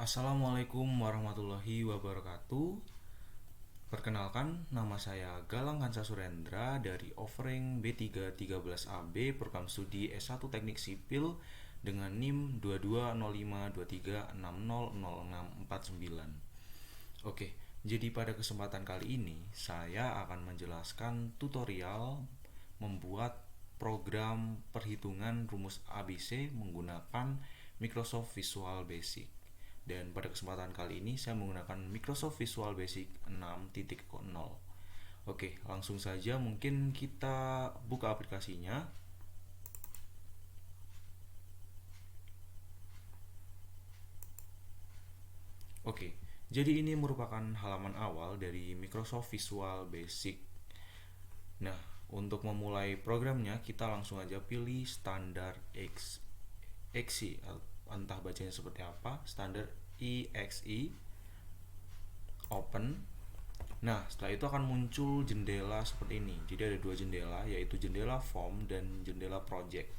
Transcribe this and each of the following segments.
Assalamualaikum warahmatullahi wabarakatuh. Perkenalkan, nama saya Galang Hansa Surendra dari offering B313AB Program Studi S1 Teknik Sipil dengan NIM 220523600649. Oke, jadi pada kesempatan kali ini saya akan menjelaskan tutorial membuat program perhitungan rumus ABC menggunakan Microsoft Visual Basic. Dan pada kesempatan kali ini saya menggunakan Microsoft Visual Basic 6.0. Oke, langsung saja mungkin kita buka aplikasinya. Oke, jadi ini merupakan halaman awal dari Microsoft Visual Basic. Nah, untuk memulai programnya kita langsung aja pilih standar EXE, entah bacanya seperti apa, standar EXE, open. Nah, setelah itu akan muncul jendela seperti ini. Jadi ada dua jendela, yaitu jendela form dan jendela project.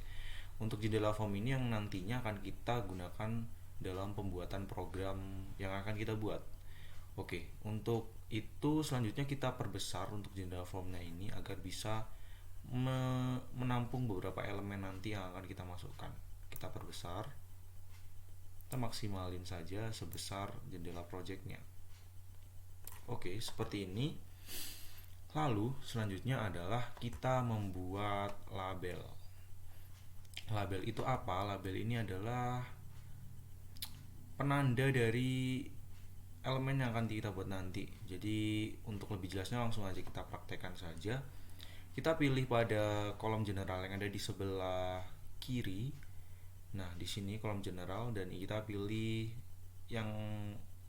Untuk jendela form ini yang nantinya akan kita gunakan dalam pembuatan program yang akan kita buat. Oke, untuk itu selanjutnya kita perbesar untuk jendela formnya ini agar bisa menampung beberapa elemen nanti yang akan kita masukkan. Kita perbesar, kita maksimalin saja sebesar jendela projectnya. Oke, seperti ini. Lalu selanjutnya adalah kita membuat label. Label itu apa? Label ini adalah penanda dari elemen yang akan kita buat nanti. Jadi untuk lebih jelasnya langsung aja kita praktekkan saja. Kita pilih pada kolom general yang ada di sebelah kiri. Nah, di sini kolom general dan kita pilih yang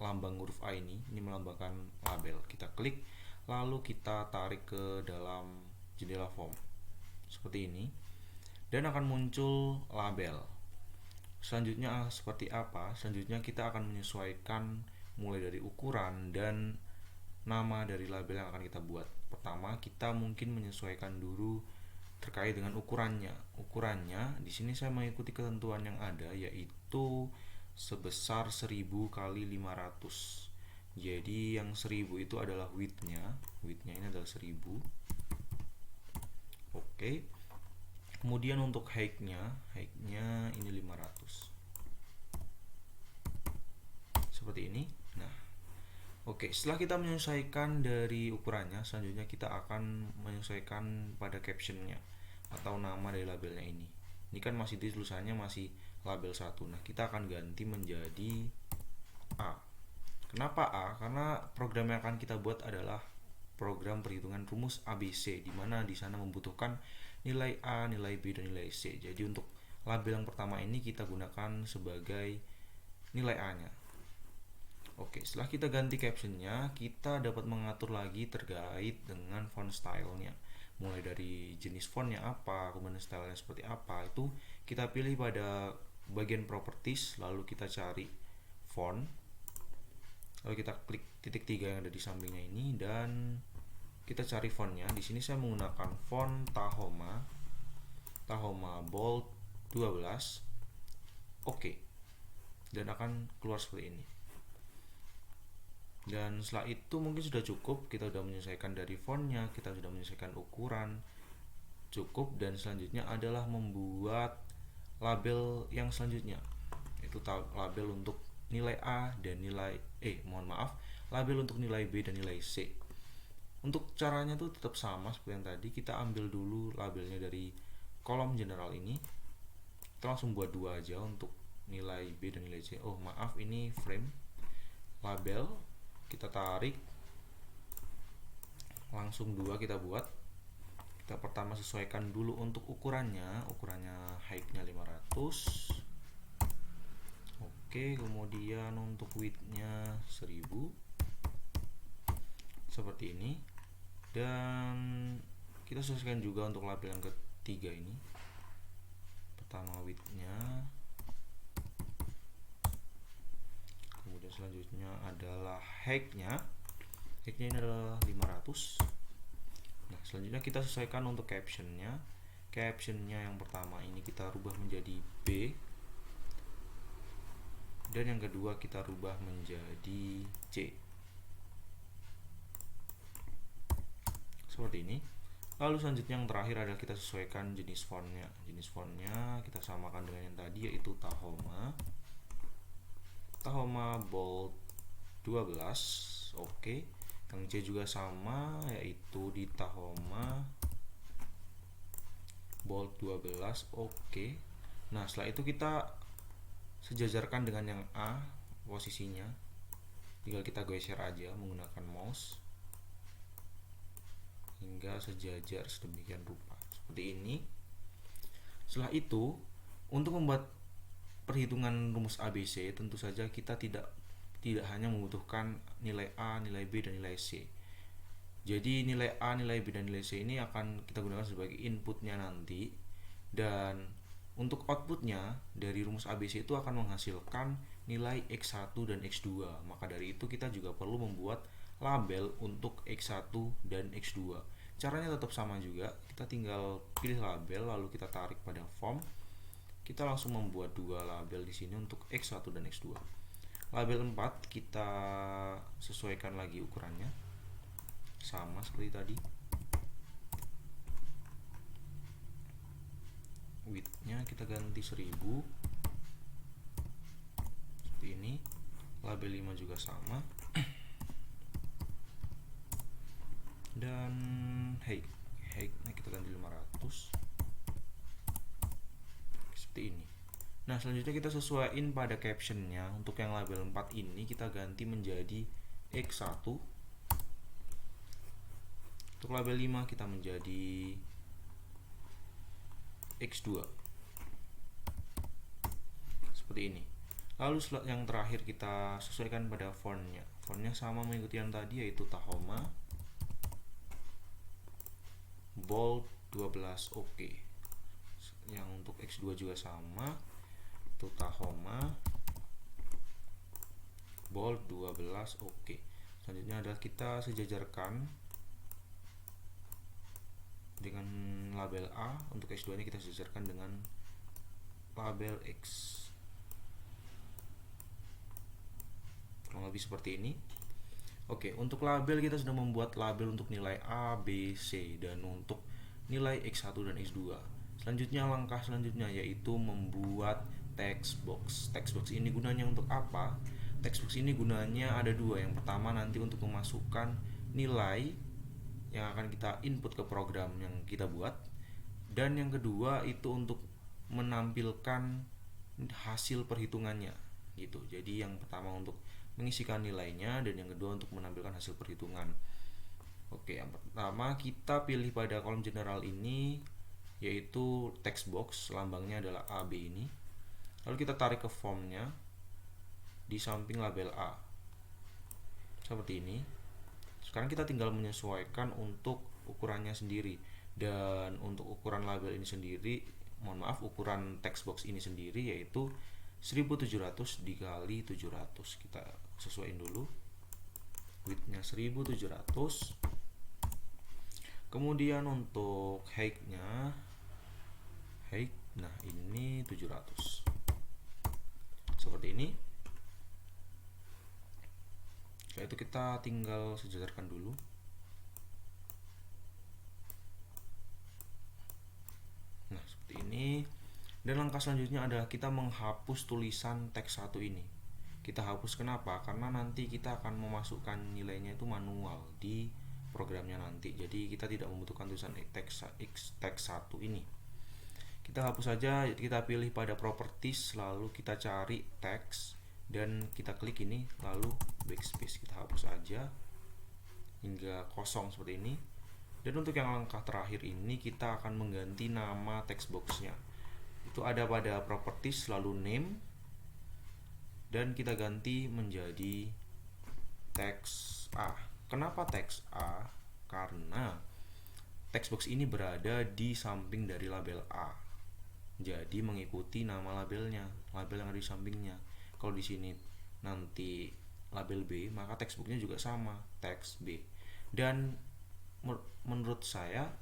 lambang huruf A ini melambangkan label. Kita klik, lalu kita tarik ke dalam jendela form seperti ini, dan akan muncul label. Selanjutnya seperti apa? Selanjutnya kita akan menyesuaikan mulai dari ukuran dan nama dari label yang akan kita buat. Pertama, kita mungkin menyesuaikan dulu terkait dengan ukurannya. Ukurannya di sini saya mengikuti ketentuan yang ada, yaitu sebesar 1000 kali 500. Jadi yang 1000 itu adalah widthnya. Widthnya ini adalah 1000. Oke. Kemudian untuk height-nya ini 500. Seperti ini. Nah, oke, setelah kita menyesuaikan dari ukurannya, selanjutnya kita akan menyesuaikan pada captionnya atau nama dari labelnya ini. Ini kan masih tulisannya masih label 1. Nah, kita akan ganti menjadi A. Kenapa A? Karena program yang akan kita buat adalah program perhitungan rumus ABC, di mana di sana membutuhkan nilai A, nilai B, dan nilai C. Jadi untuk label yang pertama ini kita gunakan sebagai nilai A-nya. Oke, setelah kita ganti captionnya, kita dapat mengatur lagi terkait dengan font stylenya. Mulai dari jenis fontnya apa, kemudian stylenya seperti apa, itu kita pilih pada bagian properties, lalu kita cari font, lalu kita klik titik 3 yang ada di sampingnya ini, dan kita cari fontnya. Di sini saya menggunakan font Tahoma Bold 12. Oke, dan akan keluar seperti ini. Dan setelah itu mungkin sudah cukup. Kita sudah menyesuaikan dari fontnya, kita sudah menyesuaikan ukuran, cukup. Dan selanjutnya adalah membuat label yang selanjutnya, itu label untuk nilai A dan nilai label untuk nilai B dan nilai C. Untuk caranya tuh tetap sama seperti yang tadi. Kita ambil dulu labelnya dari kolom general ini, kita langsung buat 2 aja untuk nilai B dan nilai C. Ini frame label, kita tarik langsung 2 kita buat. Kita pertama sesuaikan dulu untuk ukurannya height-nya 500. Oke, kemudian untuk width-nya 1000 seperti ini. Dan kita sesuaikan juga untuk label yang ketiga ini. Pertama width-nya, kemudian selanjutnya adalah height-nya ini adalah 500. Nah, selanjutnya kita sesuaikan untuk captionnya yang pertama ini kita rubah menjadi B, dan yang kedua kita rubah menjadi C seperti ini. Lalu selanjutnya yang terakhir adalah kita sesuaikan jenis fontnya. Jenis fontnya kita samakan dengan yang tadi, yaitu Tahoma bold 12. Oke. Yang C juga sama, yaitu di Tahoma bold 12. Oke. Nah, setelah itu kita sejajarkan dengan yang A posisinya. Tinggal kita geser aja menggunakan mouse hingga sejajar sedemikian rupa seperti ini. Setelah itu, untuk membuat perhitungan rumus ABC, tentu saja kita tidak hanya membutuhkan nilai A, nilai B, dan nilai C. Jadi nilai A, nilai B, dan nilai C ini akan kita gunakan sebagai inputnya nanti, dan untuk outputnya dari rumus ABC itu akan menghasilkan nilai X1 dan X2. Maka dari itu kita juga perlu membuat label untuk X1 dan X2. Caranya tetap sama juga, kita tinggal pilih label lalu kita tarik pada form. Kita langsung membuat dua label di sini untuk X1 dan X2. Label 4 kita sesuaikan lagi ukurannya, sama seperti tadi. Width-nya kita ganti 1000 seperti ini. Label 5 juga sama. Dan height-nya kita ganti 500 seperti ini. Nah, selanjutnya kita sesuaiin pada captionnya. Untuk yang label 4 ini kita ganti menjadi X1. Untuk label 5 kita menjadi X2 seperti ini. Lalu yang terakhir kita sesuaikan pada fontnya. Fontnya sama mengikuti yang tadi, yaitu Tahoma bold 12. Oke. Yang untuk X2 juga sama, itu Tahoma bold 12. Oke. Selanjutnya adalah kita sejajarkan dengan label A. Untuk X2 ini kita sejajarkan dengan label X, kurang lebih seperti ini. Oke, untuk label kita sudah membuat label untuk nilai A, B, C, dan untuk nilai X1 dan X2. Selanjutnya, langkah selanjutnya yaitu membuat text box. Text box ini gunanya untuk apa? Text box ini gunanya ada dua. Yang pertama nanti untuk memasukkan nilai yang akan kita input ke program yang kita buat, dan yang kedua itu untuk menampilkan hasil perhitungannya gitu. Jadi yang pertama untuk mengisikan nilainya, dan yang kedua untuk menampilkan hasil perhitungan. Oke, yang pertama kita pilih pada kolom general ini, yaitu text box, lambangnya adalah AB ini. Lalu kita tarik ke formnya di samping label A seperti ini. Sekarang kita tinggal menyesuaikan untuk ukurannya sendiri, dan untuk ukuran label ini sendiri, ukuran text box ini sendiri yaitu 1700 dikali 700. Kita sesuaiin dulu, width-nya 1700. Kemudian untuk height-nya, nah ini 700 seperti ini. Setelah itu kita tinggal sejajarkan dulu. Nah, seperti ini. Dan langkah selanjutnya adalah kita menghapus tulisan teks 1 ini. Kita hapus kenapa? Karena nanti kita akan memasukkan nilainya itu manual di programnya nanti. Jadi kita tidak membutuhkan tulisan teks 1 ini. Kita hapus saja, kita pilih pada properties, lalu kita cari teks, dan kita klik ini, lalu backspace. Kita hapus aja hingga kosong seperti ini. Dan untuk yang langkah terakhir ini, kita akan mengganti nama text boxnya. Itu ada pada properties, lalu name, dan kita ganti menjadi text A. Kenapa text A? Karena text box ini berada di samping dari label A, jadi mengikuti nama labelnya, label yang ada di sampingnya. Kalau di sini nanti label B, maka textbooknya juga sama, text B. Dan menurut saya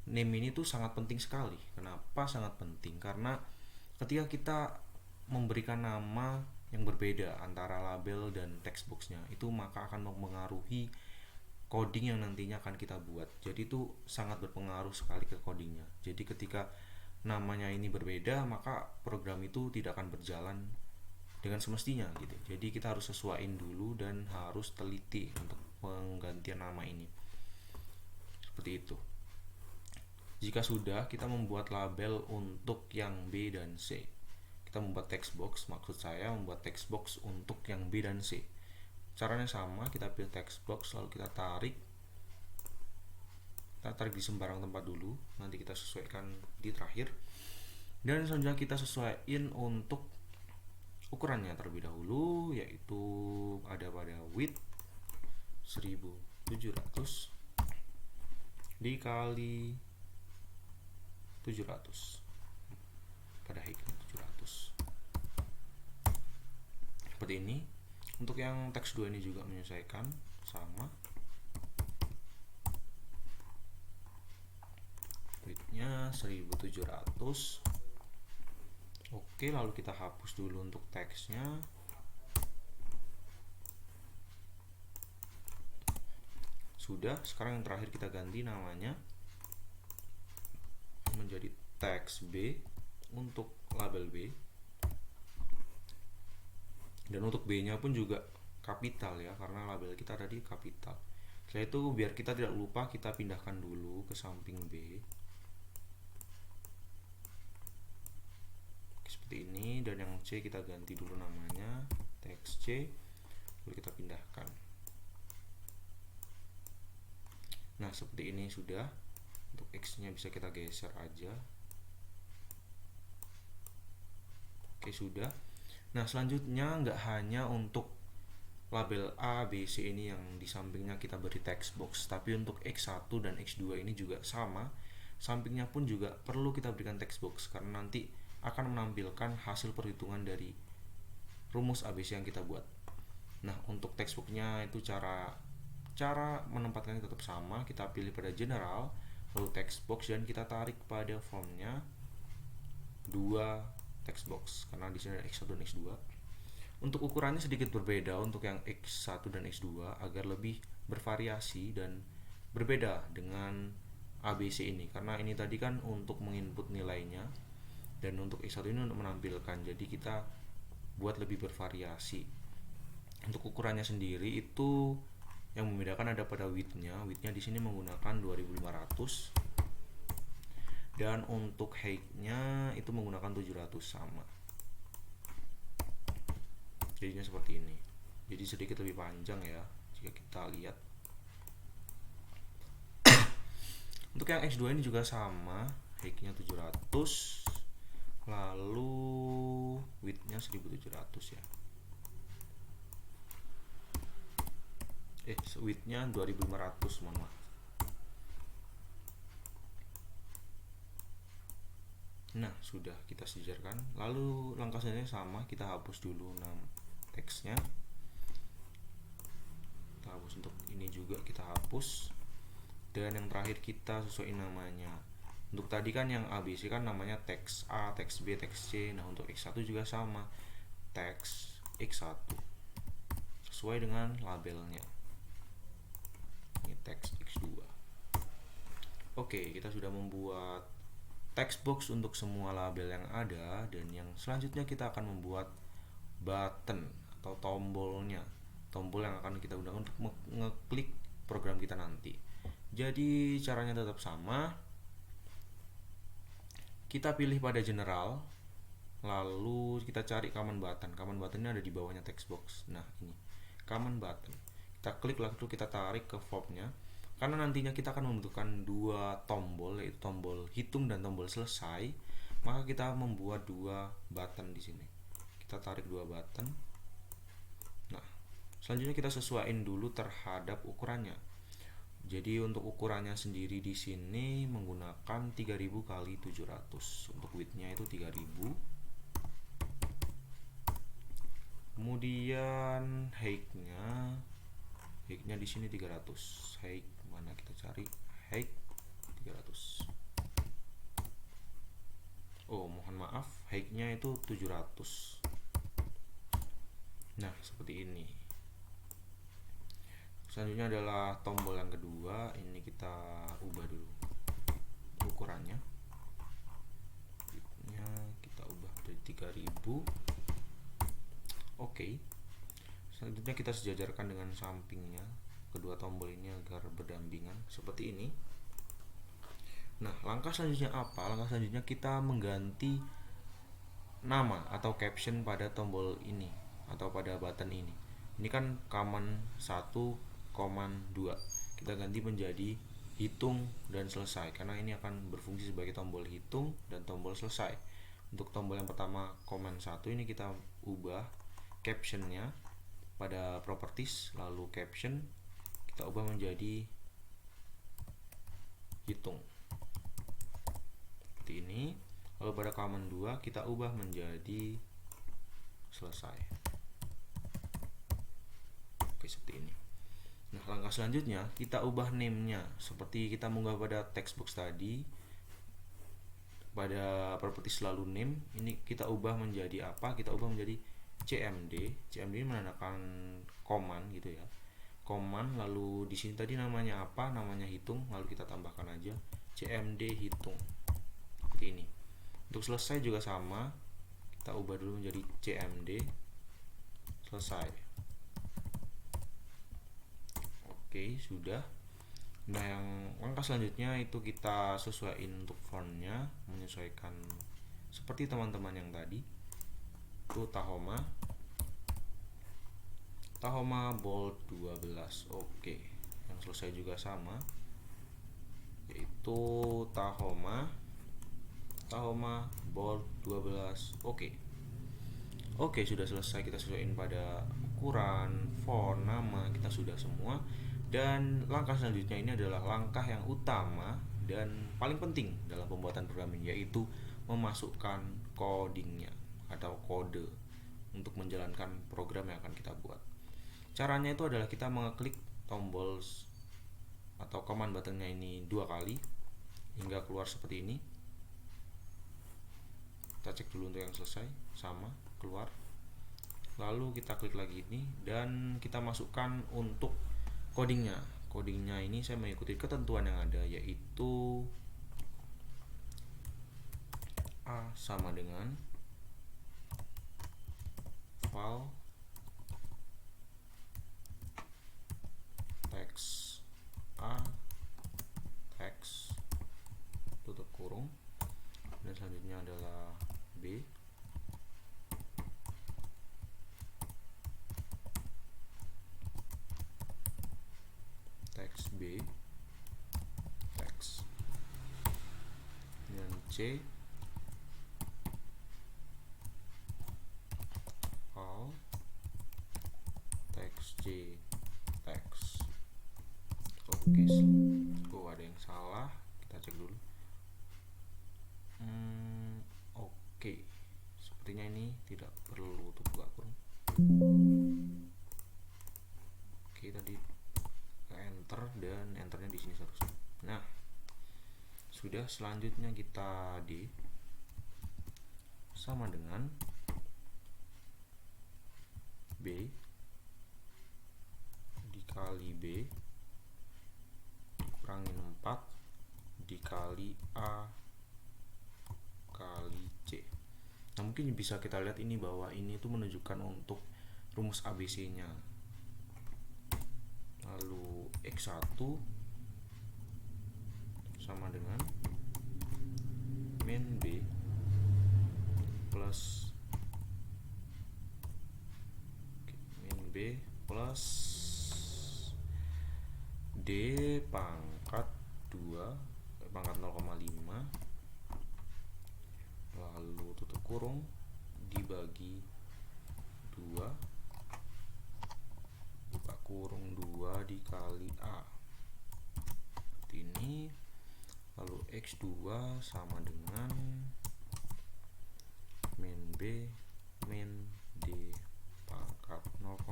name ini tuh sangat penting sekali. Kenapa sangat penting? Karena ketika kita memberikan nama yang berbeda antara label dan text boxnya, itu maka akan mempengaruhi coding yang nantinya akan kita buat. Jadi itu sangat berpengaruh sekali ke codingnya. Jadi ketika namanya ini berbeda, maka program itu tidak akan berjalan dengan semestinya gitu. Jadi kita harus sesuaiin dulu dan harus teliti untuk penggantian nama ini. Seperti itu. Jika sudah, kita membuat label untuk yang B dan C. Kita membuat text box, maksud saya membuat text box untuk yang B dan C. Caranya sama, kita pilih text box, lalu kita tarik di sembarang tempat dulu, nanti kita sesuaikan di terakhir. Dan selanjutnya kita sesuaiin untuk ukurannya terlebih dahulu, yaitu ada pada width 1700 dikali 700 pada height 700 seperti ini. Untuk yang teks 2 ini juga menyesuaikan sama, widthnya 1700. Oke, lalu kita hapus dulu untuk teksnya. Sudah, sekarang yang terakhir kita ganti namanya menjadi teks B untuk label B. Dan untuk B-nya pun juga kapital ya, karena label kita tadi kapital. Setelah itu biar kita tidak lupa, kita pindahkan dulu ke samping B. Seperti ini. Dan yang C kita ganti dulu namanya teks C, lalu kita pindahkan. Nah, seperti ini sudah. Untuk X-nya bisa kita geser aja. Oke, sudah. Nah, selanjutnya nggak hanya untuk label A, B, C ini yang di sampingnya kita beri text box, tapi untuk X1 dan X2 ini juga sama. Sampingnya pun juga perlu kita berikan text box, karena nanti akan menampilkan hasil perhitungan dari rumus ABC yang kita buat. Nah, untuk text box-nya itu cara menempatkannya tetap sama. Kita pilih pada general, lalu text box, dan kita tarik pada formnya 2 text box, karena di sini ada X1 dan X2. Untuk ukurannya sedikit berbeda untuk yang X1 dan X2 agar lebih bervariasi dan berbeda dengan ABC ini, karena ini tadi kan untuk menginput nilainya dan untuk X1 ini untuk menampilkan. Jadi kita buat lebih bervariasi. Untuk ukurannya sendiri itu yang membedakan ada pada widthnya. Widthnya di sini menggunakan 2500. Dan untuk height-nya itu menggunakan 700 sama. Jadinya seperti ini. Jadi sedikit lebih panjang ya jika kita lihat. Untuk yang X2 ini juga sama, height-nya 700, lalu width-nya 1700 ya. Width-nya 2500, mohon maaf. Nah, sudah kita sejajarkan. Lalu langkah selanjutnya sama, kita hapus dulu teksnya. Kita hapus untuk ini juga, kita hapus. Dan yang terakhir kita sesuaiin namanya. Untuk tadi kan yang ABC kan namanya teks A, teks B, teks C. Nah, untuk X1 juga sama, teks X1 sesuai dengan labelnya. Ini teks X2. Oke, kita sudah membuat text box untuk semua label yang ada, dan yang selanjutnya kita akan membuat button atau tombolnya, tombol yang akan kita gunakan untuk ngeklik program kita nanti. Jadi caranya tetap sama, kita pilih pada general, lalu kita cari command button. Command buttonnya ada di bawahnya text box. Nah, ini command button, kita klik lalu kita tarik ke fobnya. Karena nantinya kita akan membutuhkan 2 tombol, yaitu tombol hitung dan tombol selesai, maka kita membuat 2 button di sini. Kita tarik 2 button. Nah, selanjutnya kita sesuaiin dulu terhadap ukurannya. Jadi untuk ukurannya sendiri di sini menggunakan 3000 kali 700. Untuk width-nya itu 3000. Kemudian height-nya di sini 300. Height mana, kita cari height 300. Oh, mohon maaf, height-nya itu 700. Nah, seperti ini. Selanjutnya adalah tombol yang kedua. Ini kita ubah dulu ukurannya. Kita ubah dari 3000. Oke. Selanjutnya kita sejajarkan dengan sampingnya kedua tombol ini agar berdampingan seperti ini. Nah, langkah selanjutnya apa? Langkah selanjutnya kita mengganti nama atau caption pada tombol ini atau pada button ini. Ini kan command 1, command 2. Kita ganti menjadi hitung dan selesai karena ini akan berfungsi sebagai tombol hitung dan tombol selesai. Untuk tombol yang pertama command 1 ini kita ubah captionnya pada properties, lalu caption kita ubah menjadi hitung seperti ini. Lalu pada command 2 kita ubah menjadi selesai. Oke, seperti ini. Nah, langkah selanjutnya kita ubah name-nya seperti kita mengunggah pada textbox tadi. Pada properties lalu name ini kita ubah menjadi apa? Kita ubah menjadi cmd. Cmd ini menandakan command gitu ya. Command, lalu di sini tadi namanya apa? Namanya hitung, lalu kita tambahkan aja cmd hitung. Seperti ini. Untuk selesai juga sama, kita ubah dulu menjadi cmd selesai. Oke, sudah. Nah, yang langkah selanjutnya itu kita sesuaikan untuk fontnya, menyesuaikan seperti teman-teman yang tadi. Itu Tahoma bold 12. Oke. Yang selesai juga sama, yaitu Tahoma bold 12. Oke, sudah selesai. Kita sesuaikan pada ukuran, font, nama, kita sudah semua. Dan langkah selanjutnya ini adalah langkah yang utama dan paling penting dalam pembuatan programming, yaitu memasukkan codingnya atau kode untuk menjalankan program yang akan kita buat. Caranya itu adalah kita mengeklik tombol atau command buttonnya ini 2 kali hingga keluar seperti ini. Kita cek dulu untuk yang selesai, sama, keluar. Lalu kita klik lagi ini dan kita masukkan untuk codingnya. Codingnya ini saya mengikuti ketentuan yang ada, yaitu A sama dengan file text A text tutup kurung, dan selanjutnya adalah B teks B teks, dan C file teks J teks. Oke, ada yang salah, kita cek dulu. Oke, sepertinya ini tidak perlu tutup buka kurung. Oke, tadi enter dan enternya di sini seharusnya. Nah, sudah. Selanjutnya kita D sama dengan B dikali B dikurangin 4 dikali A kali C. Nah, mungkin bisa kita lihat ini bahwa ini itu menunjukkan untuk rumus ABC nya. Lalu X1 sama dengan min B plus D pangkat 2 pangkat 0,5 lalu tutup kurung dibagi 2 buka kurung 2 dikali A seperti ini. Lalu X2 sama dengan min B min D pangkat 0,5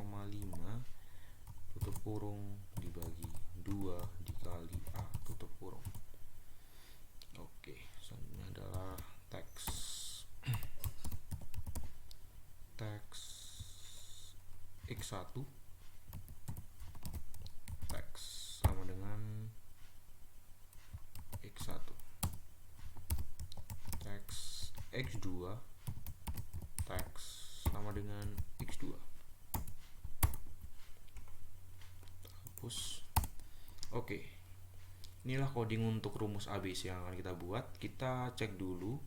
tutup kurung dibagi 2 dikali A tutup kurung. Oke, selanjutnya adalah teks X1 teks sama dengan X1, teks X2 teks sama dengan X2. Hapus. Oke, inilah coding untuk rumus ABC yang akan kita buat. Kita cek dulu,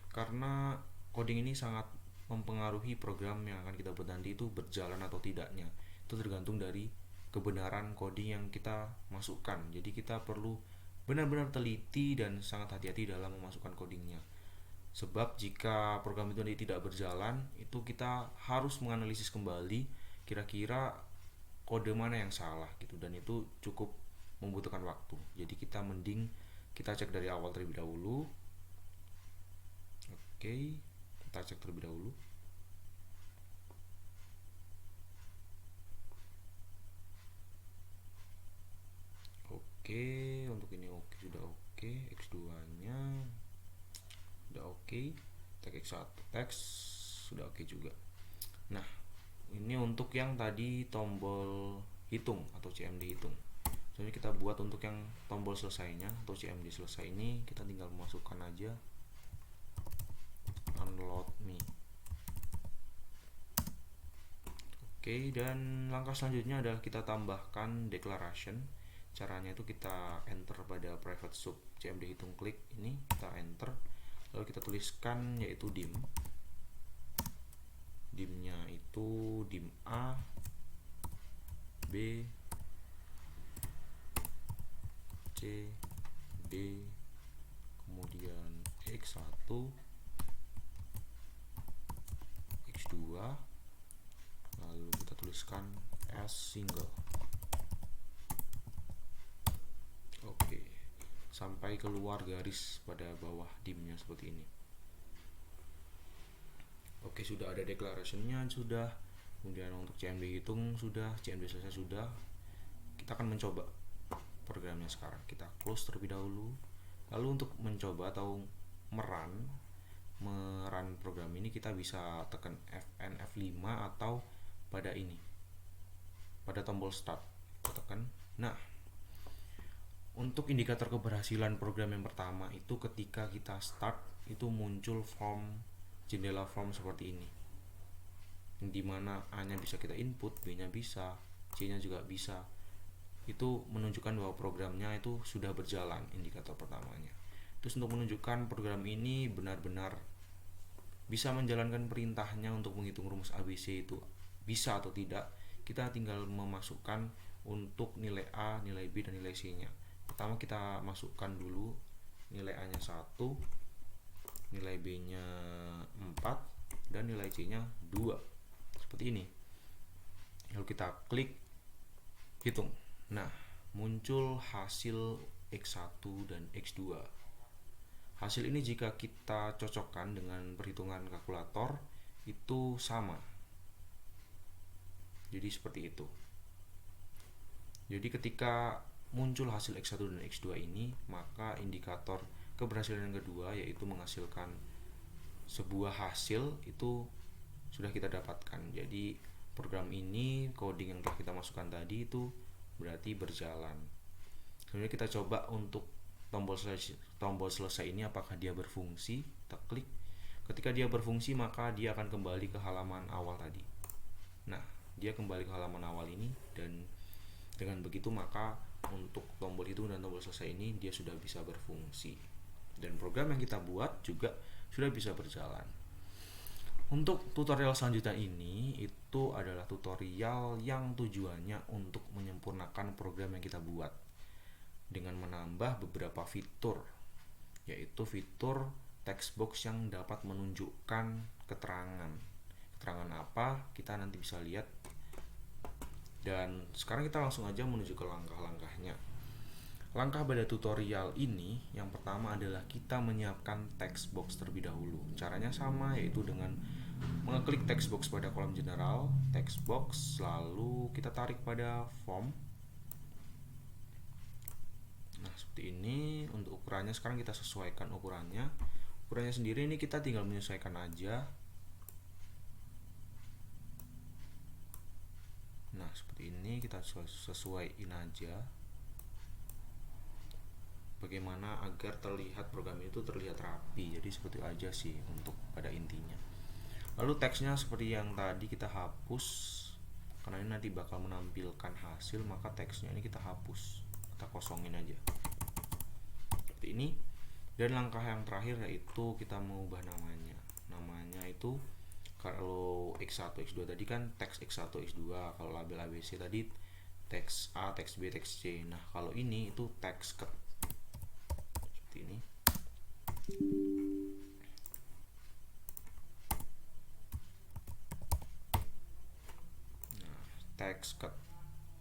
karena coding ini sangat mempengaruhi program yang akan kita buat nanti itu berjalan atau tidaknya. Itu tergantung dari kebenaran coding yang kita masukkan. Jadi kita perlu benar-benar teliti dan sangat hati-hati dalam memasukkan codingnya. Sebab jika program itu nanti tidak berjalan, itu kita harus menganalisis kembali kira-kira kode mana yang salah gitu, dan itu cukup membutuhkan waktu. Jadi kita mending kita cek dari awal terlebih dahulu. Oke, kita cek terlebih dahulu. Oke, untuk ini oke, sudah oke. X2 nya sudah oke. Teks X1 teks sudah oke juga. Nah, ini untuk yang tadi tombol hitung atau CMD hitung. Jadi kita buat untuk yang tombol selesainya atau CMD selesai ini, kita tinggal masukkan aja unload me. Oke, dan langkah selanjutnya adalah kita tambahkan declaration. Caranya itu kita enter pada private sub CMD hitung klik ini, kita enter, lalu kita tuliskan yaitu dim. Dimnya itu dim A, B, C, D, kemudian X1, X2, lalu kita tuliskan as single. Oke, sampai keluar garis pada bawah dimnya seperti ini. Oke, sudah ada declarationnya sudah, kemudian untuk CMD hitung sudah, CMD selesai sudah. Kita akan mencoba programnya sekarang. Kita close terlebih dahulu. Lalu untuk mencoba atau merun program ini, kita bisa tekan Fn F5 atau pada ini, pada tombol start kita tekan. Nah, untuk indikator keberhasilan program yang pertama itu ketika kita start itu muncul jendela form seperti ini, dimana A-nya bisa kita input, B-nya bisa, C-nya juga bisa. Itu menunjukkan bahwa programnya itu sudah berjalan, indikator pertamanya. Terus untuk menunjukkan program ini benar-benar bisa menjalankan perintahnya untuk menghitung rumus ABC itu bisa atau tidak, kita tinggal memasukkan untuk nilai A, nilai B, dan nilai C-nya. Pertama kita masukkan dulu nilai A-nya 1, nilai B-nya 4, dan nilai C-nya 2. Seperti ini. Lalu kita klik hitung. Nah, muncul hasil X1 dan X2. Hasil ini jika kita cocokkan dengan perhitungan kalkulator itu sama. Jadi seperti itu. Jadi ketika muncul hasil X1 dan X2 ini, maka indikator keberhasilan yang kedua yaitu menghasilkan sebuah hasil itu sudah kita dapatkan. Jadi program ini, coding yang telah kita masukkan tadi itu berarti berjalan. Kemudian kita coba untuk tombol selesai ini apakah dia berfungsi. Kita klik. Ketika dia berfungsi maka dia akan kembali ke halaman awal tadi. Nah, dia kembali ke halaman awal ini, dan dengan begitu maka untuk tombol hitung dan tombol selesai ini dia sudah bisa berfungsi, dan program yang kita buat juga sudah bisa berjalan. Untuk tutorial selanjutnya ini itu adalah tutorial yang tujuannya untuk menyempurnakan program yang kita buat dengan menambah beberapa fitur, yaitu fitur text box yang dapat menunjukkan keterangan apa kita nanti bisa lihat. Dan sekarang kita langsung aja menuju ke langkah-langkahnya. Langkah pada tutorial ini yang pertama adalah kita menyiapkan text box terlebih dahulu. Caranya sama, yaitu dengan mengeklik text box pada kolom general, text box, lalu kita tarik pada form. Nah, seperti ini. Untuk ukurannya sekarang kita sesuaikan ukurannya. Ukurannya sendiri ini kita tinggal menyesuaikan aja. seperti ini kita sesuaiin aja bagaimana agar terlihat program itu terlihat rapi. Jadi seperti itu aja sih untuk pada intinya. Lalu teksnya seperti yang tadi kita hapus, karena ini nanti bakal menampilkan hasil, maka teksnya ini kita hapus, kita kosongin aja seperti ini. Dan langkah yang terakhir yaitu kita mengubah namanya itu, kalau X1 X2 tadi kan teks X1 X2, kalau label ABC tadi teks A, teks B, teks C. Nah kalau ini itu teks cut seperti ini. Nah, teks cut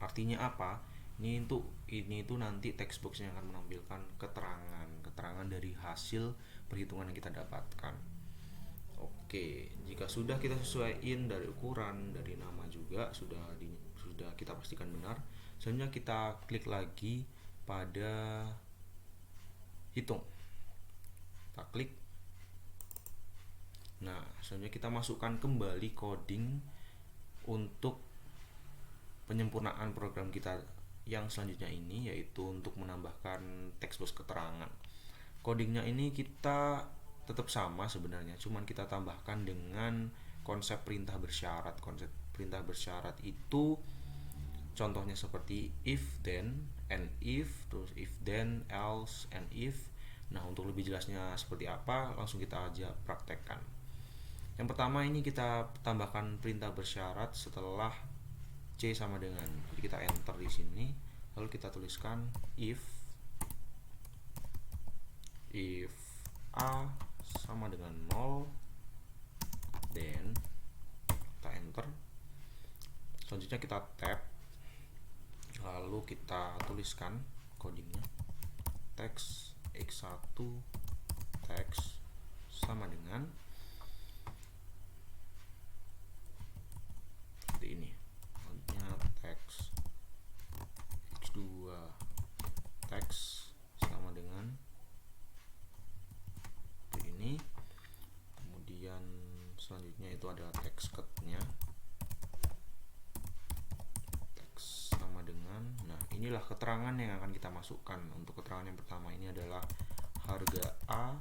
artinya apa? Ini itu nanti text box yang akan menampilkan keterangan dari hasil perhitungan yang kita dapatkan. Oke, jika sudah kita sesuaiin dari ukuran, dari nama juga sudah kita pastikan benar. Selanjutnya kita klik lagi pada hitung. Kita klik. Nah, selanjutnya kita masukkan kembali coding untuk penyempurnaan program kita yang selanjutnya ini, yaitu untuk menambahkan text box keterangan. Codingnya ini kita tetap sama sebenarnya, cuman kita tambahkan dengan konsep perintah bersyarat. Konsep perintah bersyarat itu contohnya seperti if then and if, terus if then else and if. Nah untuk lebih jelasnya seperti apa langsung kita aja praktekkan. Yang pertama ini kita tambahkan perintah bersyarat setelah C sama dengan, jadi kita enter di sini, lalu kita tuliskan if A sama dengan 0, then kita enter. Selanjutnya kita tab, lalu kita tuliskan codingnya teks X1 teks sama dengan seperti ini. Selanjutnya teks X2 teks sama dengan ini. Kemudian selanjutnya itu adalah teks cut-nya, teks sama dengan. Nah inilah keterangan yang akan kita masukkan. Untuk keterangan yang pertama ini adalah harga A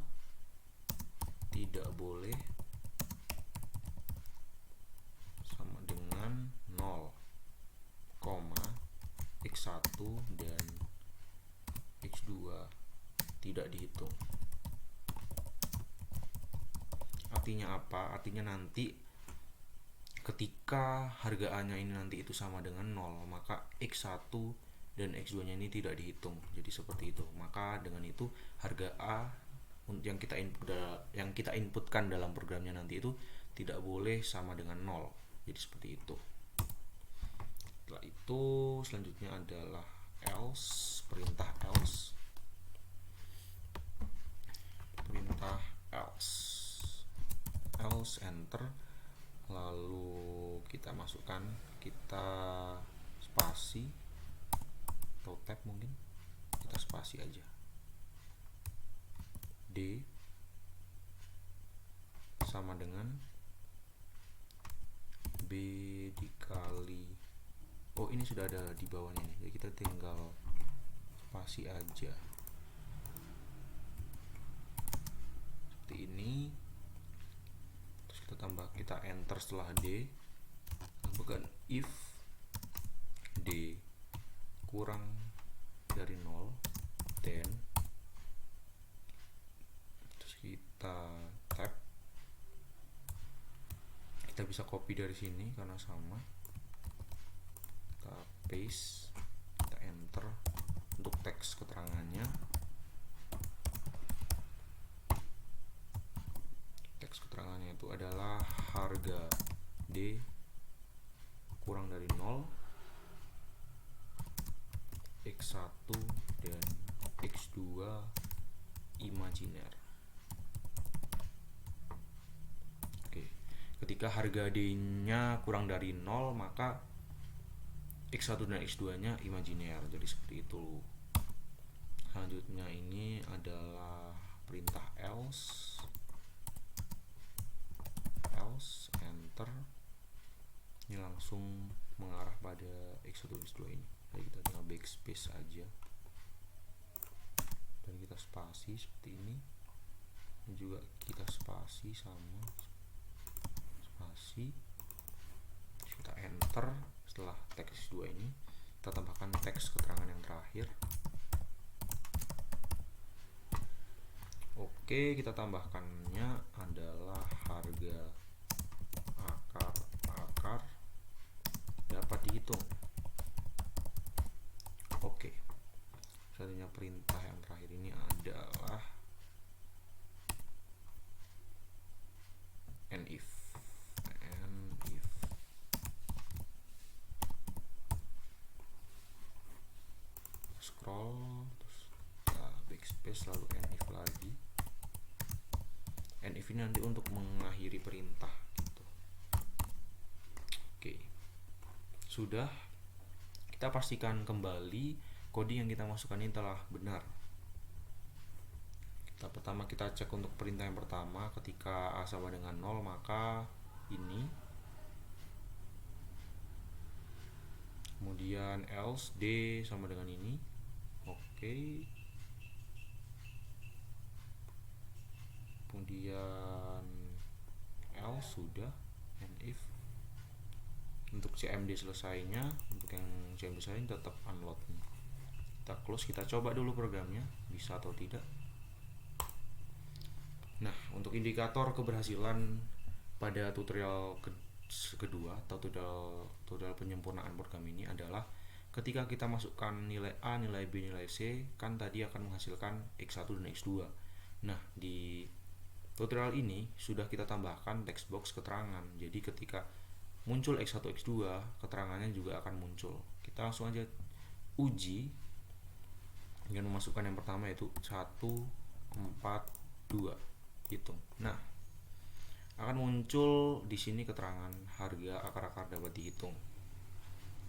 tidak boleh sama dengan 0, X1 dan X2 tidak dihitung. Artinya apa? Artinya nanti ketika harga A nya ini nanti itu sama dengan 0, maka X1 dan X2 nya ini tidak dihitung. Jadi seperti itu. Maka dengan itu harga A yang kita inputkan dalam programnya nanti itu tidak boleh sama dengan 0. Jadi seperti itu. Setelah itu selanjutnya adalah else, perintah else. Perintah else enter, lalu kita masukkan, kita spasi atau tab, mungkin kita spasi aja D sama dengan B dikali, oh ini sudah ada di bawahnya nih, jadi kita tinggal spasi aja seperti ini. Kita enter setelah D, bukan if D kurang dari 0, then terus kita tab, kita bisa copy dari sini karena sama, kita paste, kita enter untuk teks keterangannya. Keterangannya itu adalah harga D kurang dari 0, X1 dan X2 imajiner. Oke, ketika harga D nya kurang dari 0, maka X1 dan X2 nya imajiner. Jadi seperti itu. Selanjutnya ini adalah perintah else enter, Ini langsung mengarah pada X1 X2 ini. Jadi kita tinggal backspace aja dan kita spasi seperti ini. Ini juga kita spasi sama spasi. Kita enter. Setelah teks 2 ini kita tambahkan teks keterangan yang terakhir. Oke, kita tambahkannya adalah harga akar dapat dihitung. Oke, selanjutnya perintah yang terakhir ini adalah if scroll terus backspace lalu if lagi. If ini nanti untuk mengakhiri perintah gitu. Oke, sudah. Kita pastikan kembali coding yang kita masukkan ini telah benar. Pertama kita cek untuk perintah yang pertama, ketika A sama dengan 0 maka ini. Kemudian else D sama dengan ini. Oke. Kemudian else sudah, and if. Untuk CMD selesainya, untuk yang CMD selesai tetap unload. Kita close, kita coba dulu programnya bisa atau tidak. Nah, untuk indikator keberhasilan pada tutorial kedua atau tutorial penyempurnaan program ini adalah ketika kita masukkan nilai A, nilai B, nilai C, kan tadi akan menghasilkan X1 dan X2. Nah, di tutorial ini sudah kita tambahkan text box keterangan. Jadi ketika muncul X1, X2, keterangannya juga akan muncul. Kita langsung aja uji dengan memasukkan yang pertama yaitu 1, 4, 2. Hitung. Nah, akan muncul di sini keterangan harga akar-akar dapat dihitung.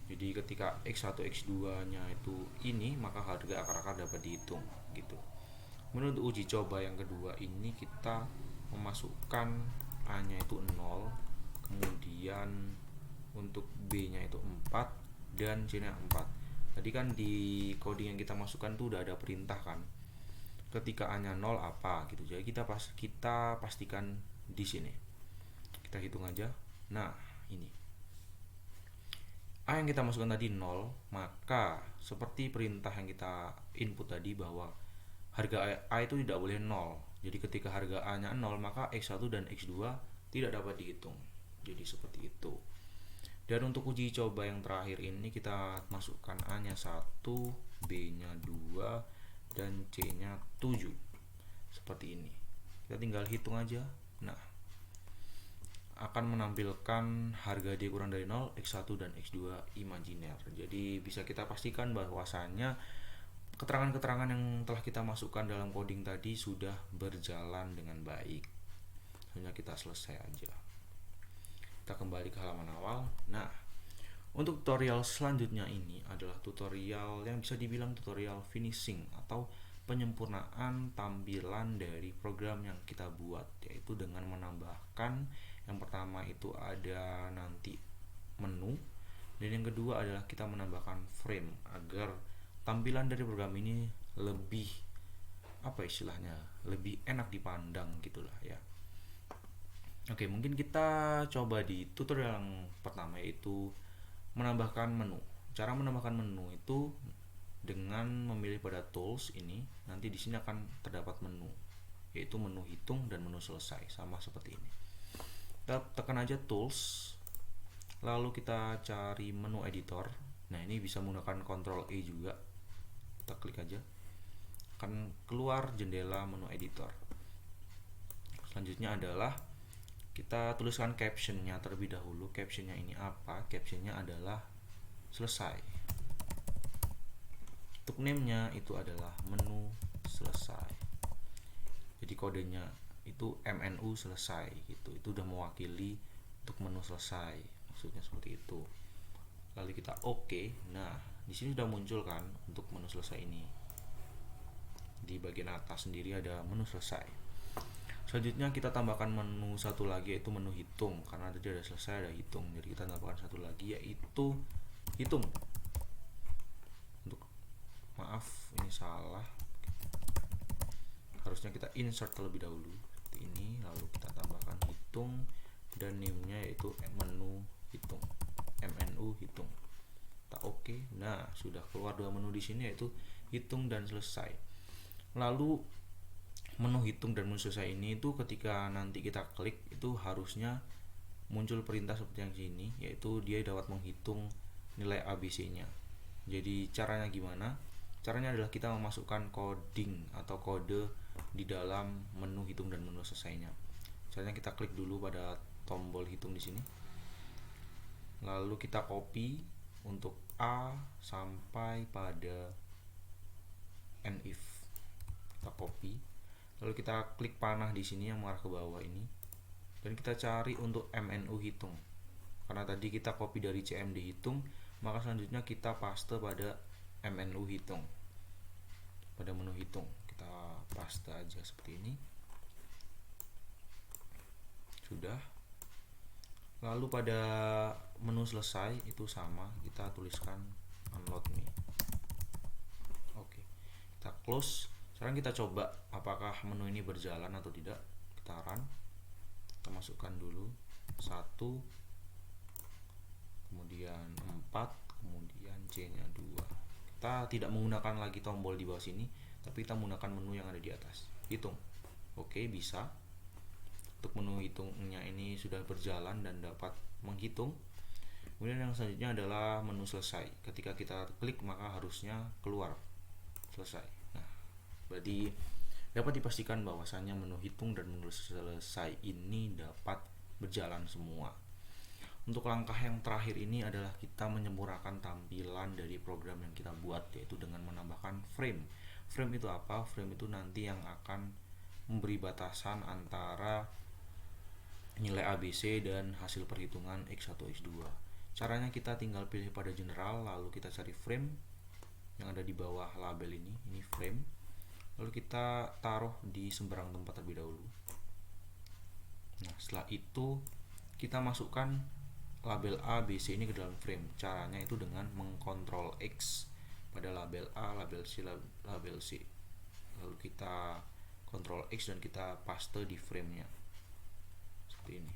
Jadi ketika X1, X2-nya itu ini, maka harga akar-akar dapat dihitung gitu. Kemudian untuk uji coba yang kedua ini kita memasukkan A-nya itu 0, kemudian untuk B-nya itu 4 dan C-nya 4. Tadi kan di coding yang kita masukkan tuh udah ada perintah kan. Ketika A-nya 0 apa gitu. Jadi kita pastikan di sini. Kita hitung aja. Nah, ini. A yang kita masukkan tadi 0, maka seperti perintah yang kita input tadi bahwa harga A itu tidak boleh 0. Jadi ketika harga A-nya 0, maka X1 dan X2 tidak dapat dihitung. Jadi seperti itu. Dan untuk uji coba yang terakhir ini kita masukkan A-nya 1, B-nya 2, dan C-nya 7. Seperti ini. Kita tinggal hitung aja. Nah, akan menampilkan harga D kurang dari 0, X1 dan X2 imajiner. Jadi bisa kita pastikan bahwasannya keterangan-keterangan yang telah kita masukkan dalam coding tadi sudah berjalan dengan baik. Hanya kita selesai aja. Kita kembali ke halaman awal. Nah, untuk tutorial selanjutnya ini adalah tutorial yang bisa dibilang tutorial finishing atau penyempurnaan tampilan dari program yang kita buat, yaitu dengan menambahkan yang pertama itu ada nanti menu, dan yang kedua adalah kita menambahkan frame agar tampilan dari program ini lebih lebih enak dipandang gitulah ya. Oke, mungkin kita coba di tutorial yang pertama yaitu menambahkan menu. Cara menambahkan menu itu dengan memilih pada tools ini, nanti di sini akan terdapat menu, yaitu menu hitung dan menu selesai, sama seperti ini. Kita tekan aja tools, lalu kita cari menu editor. Nah, ini bisa menggunakan Ctrl E juga. Kita klik aja, akan keluar jendela menu editor. Selanjutnya adalah kita tuliskan captionnya terlebih dahulu. Captionnya ini apa? Captionnya adalah selesai. Untuk name-nya itu adalah menu selesai. Jadi kodenya itu MNU selesai gitu. Itu udah mewakili untuk menu selesai. Maksudnya seperti itu. Lalu kita oke. Nah, di sini sudah muncul kan untuk menu selesai ini. Di bagian atas sendiri ada menu selesai. Selanjutnya kita tambahkan menu satu lagi, yaitu menu hitung. Karena tadi ada selesai, ada hitung, jadi kita tambahkan satu lagi, yaitu hitung. Untuk maaf, ini salah, harusnya kita insert terlebih dahulu seperti ini, lalu kita tambahkan hitung dan name-nya yaitu menu hitung, menu hitung. Kita oke. Nah, sudah keluar dua menu di sini, yaitu hitung dan selesai. Lalu menu hitung dan menu selesai ini itu ketika nanti kita klik itu harusnya muncul perintah seperti yang sini, yaitu dia dapat menghitung nilai ABC-nya. Jadi caranya gimana? Caranya adalah kita memasukkan coding atau kode di dalam menu hitung dan menu selesainya. Caranya kita klik dulu pada tombol hitung di sini. Lalu kita copy untuk A sampai pada NIF. Kita copy. Lalu kita klik panah di sini yang mengarah ke bawah ini, dan kita cari untuk MNU hitung. Karena tadi kita copy dari CMD hitung, maka selanjutnya kita paste pada MNU hitung. Pada menu hitung kita paste aja seperti ini. Sudah. Lalu pada menu selesai itu sama, kita tuliskan unload me. Oke. Kita close. Sekarang kita coba apakah menu ini berjalan atau tidak. Kita run. Kita masukkan dulu 1, kemudian 4, kemudian C-nya 2. Kita tidak menggunakan lagi tombol di bawah sini, tapi kita menggunakan menu yang ada di atas. Hitung. Oke, bisa. Untuk menu hitungnya ini sudah berjalan dan dapat menghitung. Kemudian yang selanjutnya adalah menu selesai. Ketika kita klik maka harusnya keluar selesai. Nah, berarti dapat dipastikan bahwasannya menu hitung dan menu selesai ini dapat berjalan semua. Untuk langkah yang terakhir ini adalah kita menyempurnakan tampilan dari program yang kita buat, yaitu dengan menambahkan frame. Frame itu apa? Frame itu nanti yang akan memberi batasan antara nilai ABC dan hasil perhitungan X1 X2. Caranya kita tinggal pilih pada general, lalu kita cari frame yang ada di bawah label ini frame. Lalu kita taruh di sembarang tempat terlebih dahulu. Nah, setelah itu kita masukkan label A, B, C ini ke dalam frame. Caranya itu dengan mengkontrol X pada label A, label C, label C. Lalu kita kontrol X dan kita paste di frame-nya. Seperti ini.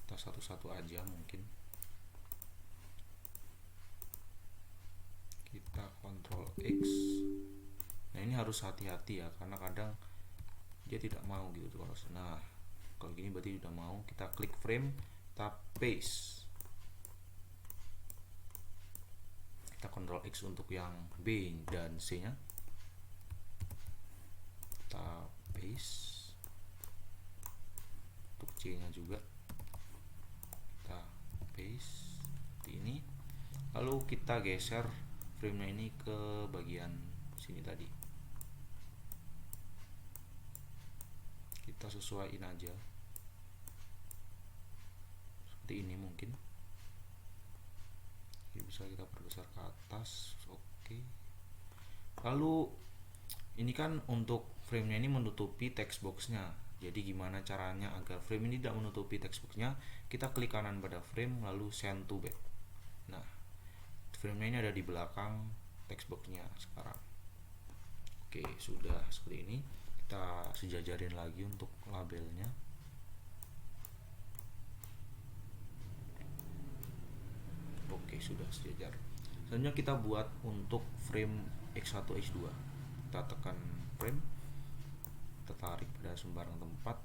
Kita satu-satu aja mungkin. Kita kontrol X. Nah, ini harus hati-hati ya, karena kadang dia tidak mau gitu. Nah, kalau gini berarti sudah mau. Kita klik frame, kita paste. Kita kontrol X untuk yang B dan C nya. Kita paste. Untuk C nya juga kita paste seperti ini. Lalu kita geser frame-nya ini ke bagian sini tadi. Kita sesuaiin aja seperti ini mungkin. Ini bisa kita perbesar ke atas. Oke. Lalu ini kan untuk frame-nya ini menutupi text box-nya. Jadi gimana caranya agar frame ini tidak menutupi text box-nya? Kita klik kanan pada frame lalu send to back. Nah, frame-nya ini ada di belakang text box-nya sekarang. Oke, sudah seperti ini. Kita sejajarin lagi untuk labelnya. Oke, sudah sejajar. Selanjutnya kita buat untuk frame X1 X2. Kita tekan frame, kita tarik pada sembarang tempat,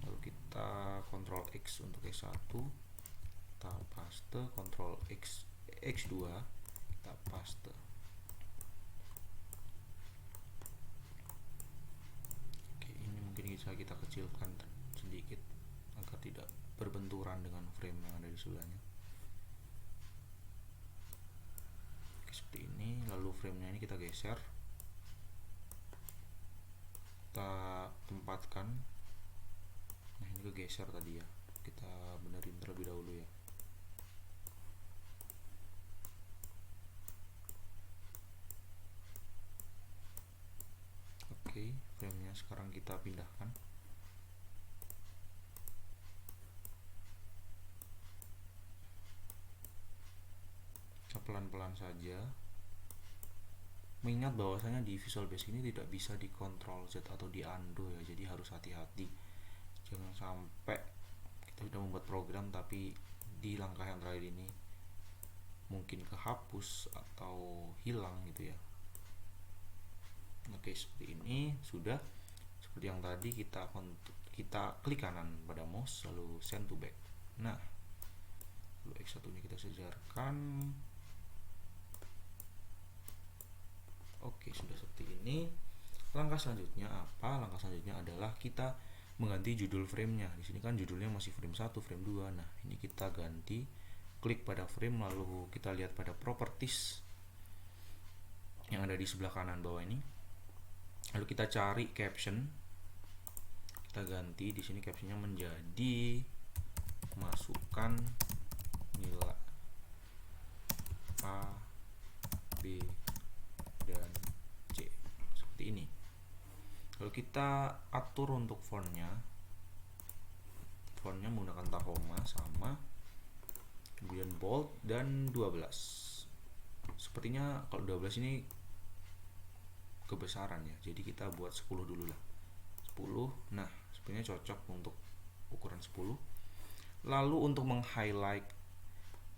lalu kita kontrol X untuk X1, kita paste, kontrol X X2 kita paste. Oke, ini mungkin bisa kita kecilkan sedikit agar tidak berbenturan dengan frame yang ada di sebelahnya. Oke, seperti ini. Lalu frame-nya ini kita geser, kita tempatkan. Nah, ini kegeser tadi ya, kita benerin terlebih dahulu ya. framenya sekarang kita pindahkan. Kita pelan-pelan saja, mengingat bahwasanya di Visual Basic ini tidak bisa di Ctrl Z atau di undo ya, jadi harus hati-hati, jangan sampai kita sudah membuat program tapi di langkah yang terakhir ini mungkin kehapus atau hilang gitu ya. Oke, seperti ini sudah. Seperti yang tadi kita klik kanan pada mouse lalu send to back. Nah, lalu X1 nya kita sejarkan. Oke, sudah seperti ini. Langkah selanjutnya apa? Langkah selanjutnya adalah kita mengganti judul framenya. Di sini kan judulnya masih frame 1, frame 2. Nah, ini kita ganti, klik pada frame lalu kita lihat pada properties yang ada di sebelah kanan bawah ini. Lalu kita cari caption. Kita ganti di sini captionnya menjadi masukkan nilai A, B, dan C seperti ini. Lalu kita atur untuk fontnya menggunakan Tahoma sama, kemudian bold dan 12. Sepertinya kalau 12 ini kebesaran ya, jadi kita buat 10 dulu lah, 10. Nah, sebenarnya cocok untuk ukuran 10. Lalu untuk meng-highlight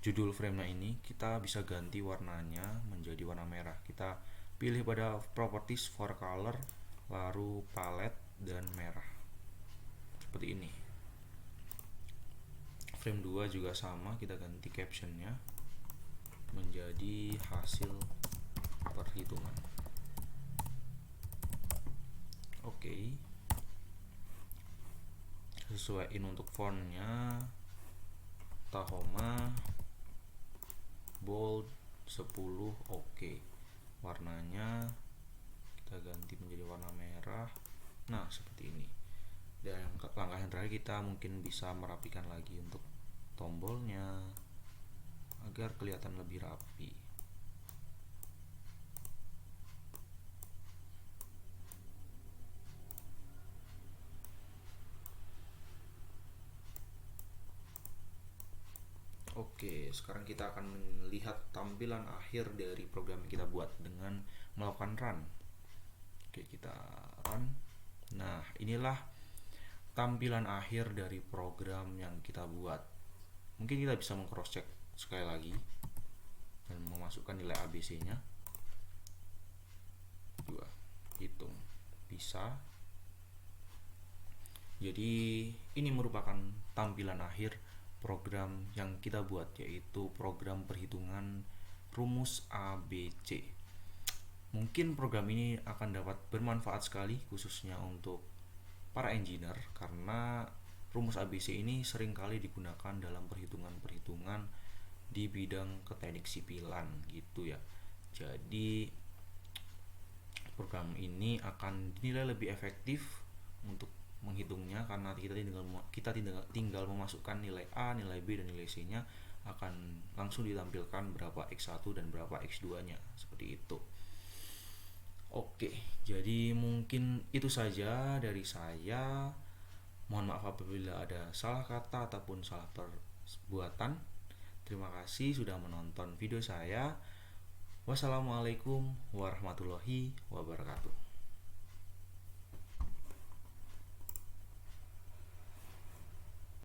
judul framenya ini, kita bisa ganti warnanya menjadi warna merah. Kita pilih pada properties for color, lalu palette dan merah seperti ini. Frame 2 juga sama, kita ganti captionnya menjadi hasil perhitungan. Oke, sesuaiin untuk fontnya, Tahoma bold 10. Oke, warnanya kita ganti menjadi warna merah. Nah, seperti ini. Dan langkah yang terakhir kita mungkin bisa merapikan lagi untuk tombolnya agar kelihatan lebih rapi. Oke, sekarang kita akan melihat tampilan akhir dari program yang kita buat dengan melakukan run. Oke, kita run. Nah, inilah tampilan akhir dari program yang kita buat. Mungkin kita bisa meng-cross check sekali lagi dan memasukkan nilai ABC-nya. 2, hitung, bisa. Jadi ini merupakan tampilan akhir program yang kita buat, yaitu program perhitungan rumus ABC. Mungkin program ini akan dapat bermanfaat sekali khususnya untuk para engineer, karena rumus ABC ini seringkali digunakan dalam perhitungan-perhitungan di bidang keteknik sipilan gitu ya. Jadi program ini akan dinilai lebih efektif untuk menghitungnya, karena kita tinggal memasukkan nilai A, nilai B, dan nilai C-nya akan langsung ditampilkan berapa X1 dan berapa X2-nya, seperti itu. Oke, jadi mungkin itu saja dari saya. Mohon maaf apabila ada salah kata ataupun salah perbuatan. Terima kasih sudah menonton video saya. Wassalamualaikum warahmatullahi wabarakatuh.